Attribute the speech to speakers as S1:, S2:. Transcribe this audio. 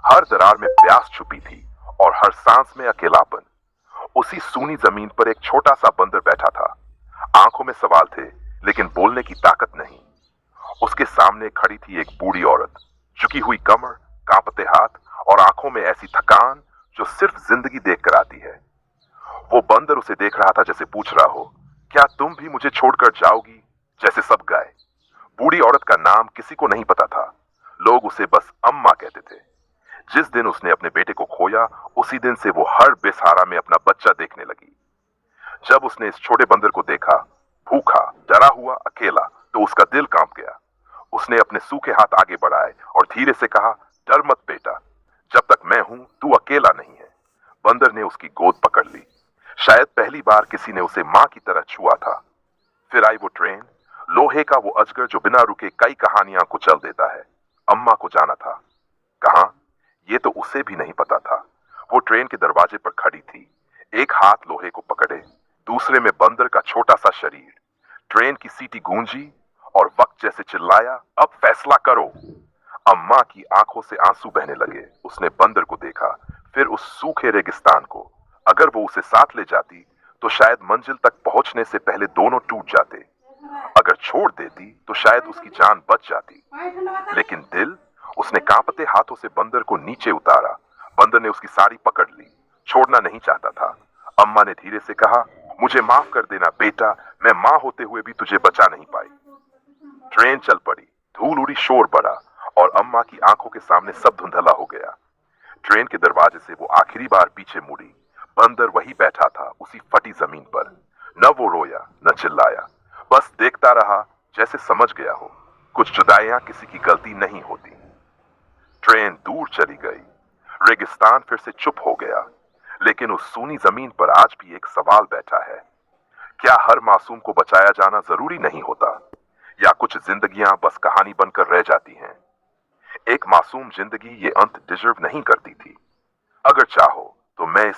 S1: हर दरार में प्यास छुपी थी और हर सांस में अकेलापन। उसी सूनी जमीन पर एक छोटा सा बंदर बैठा था। आंखों में सवाल थे, लेकिन बोलने की ताकत नहीं। उसके सामने खड़ी थी एक बूढ़ी औरत, झुकी हुई कमर, कांपते हाथ और आंखों में ऐसी थकान जो सिर्फ जिंदगी देखकर आती है। वो बंदर उसे देख रहा था जैसे पूछ रहा हो, क्या तुम भी मुझे छोड़कर जाओगी जैसे सब गाय। बूढ़ी औरत का नाम किसी को नहीं पता था। लोग उसे बस अम्मा कहते थे। जिस दिन उसने अपने बेटे को खोया, उसी दिन से वो हर बेसहारा में अपना बच्चा देखने लगी। जब उसने इस छोटे बंदर को देखा, भूखा, डरा हुआ, अकेला, तो उसका दिल कांप गया। उसने अपने सूखे हाथ आगे बढ़ाए और धीरे से कहा, डर मत बेटा, जब तक मैं हूं तू अकेला नहीं है। बंदर ने उसकी गोद पकड़ ली। शायद पहली बार किसी ने उसे मां की तरह छुआ था। फिर आई वो ट्रेन, लोहे का वो अजगर जो बिना रुके कई कहानियां कुचल देता है। अम्मा को जाना था। कहां? ये तो उसे भी नहीं पता था। वो ट्रेन के दरवाजे पर खड़ी थी, एक हाथ लोहे को पकड़े, दूसरे में बंदर का छोटा सा शरीर। ट्रेन की सीटी गूंजी और वक्त जैसे चिल्लाया, अब फैसला करो। अम्मा की आंखों से आंसू बहने लगे। उसने बंदर को देखा, फिर उस सूखे रेगिस्तान को। अगर वो उसे साथ ले जाती तो शायद मंजिल तक पहुंचने से पहले दोनों टूट जाते। अगर छोड़ देती तो शायद उसकी जान बच जाती। लेकिन दिल, उसने कांपते हाथों से बंदर को नीचे उतारा। बंदर ने उसकी साड़ी पकड़ ली, छोड़ना नहीं चाहता था। अम्मा ने धीरे से कहा, मुझे माफ कर देना बेटा, मैं मां होते हुए भी तुझे बचा नहीं पाई। ट्रेन चल पड़ी, धूल उड़ी, शोर बढ़ा और अम्मा की आंखों के सामने सब धुंधला हो गया। ट्रेन के दरवाजे से वो आखिरी बार पीछे मुड़ी। बंदर वही बैठा था, उसी फटी जमीन पर। न वो रोया, न चिल्लाया, बस देखता रहा, जैसे समझ गया हो, कुछ जुदाइयां किसी की गलती नहीं होती। ट्रेन दूर चली गई। रेगिस्तान फिर से चुप हो गया। लेकिन उस सूनी जमीन पर आज भी एक सवाल बैठा है। क्या हर मासूम को बचाया जाना जरूरी नहीं होता? या कुछ जिंदगियां बस कहानी बनकर रह जाती हैं? एक मासूम जिंदगी ये अंत डिजर्व नहीं करती थी। अगर चाहो तो मैं